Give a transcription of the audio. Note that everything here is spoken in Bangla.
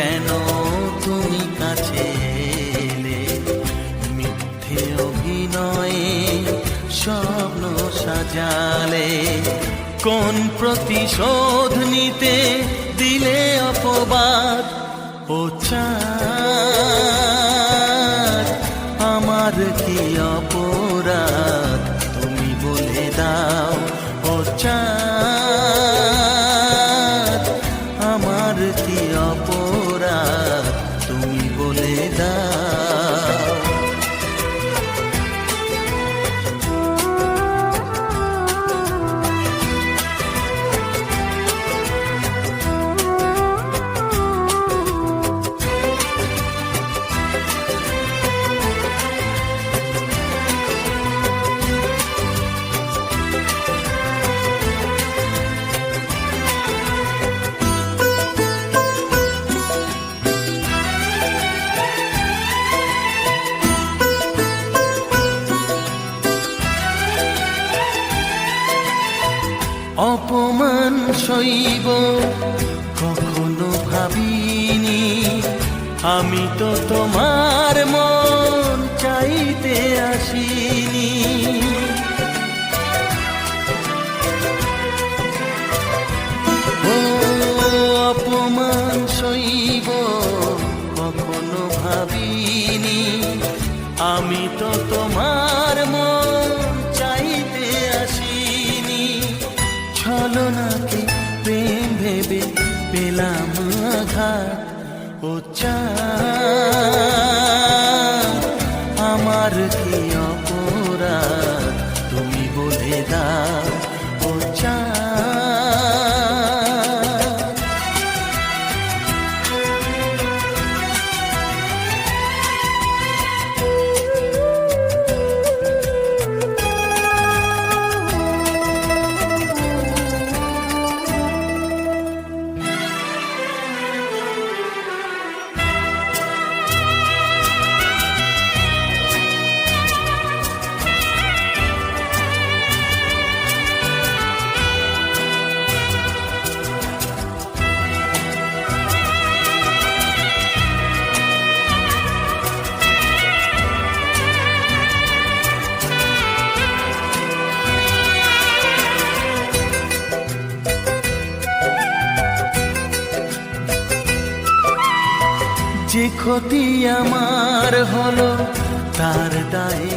কেন তুমি কাছে এলে? মিথ্যে অভিনয়ে স্বপ্ন সাজালে, কোন প্রতিশোধ নিতে দিলে অপবাদ? ও চাঁদ, আমার কি অপরাধ তুমি বলে দাও। ও চাঁদ, আমার কি অপরাধ তুমি বলে দাও। অপমান সইব কখনো ভাবিনি, আমি তো তোমার মন চাইতে আসিনি। ও অপমান সইব কখনো ভাবিনি, আমি তো তোমার মন চাইতে আসিনি। ছলনাকে প্রেম ভেবে পেলাম আঘাত। ও চাঁদ, আমার কি অপরাধ তুমি বলে দাও। ও চাঁদ, যে ক্ষতি আমার হলো তার দায়ে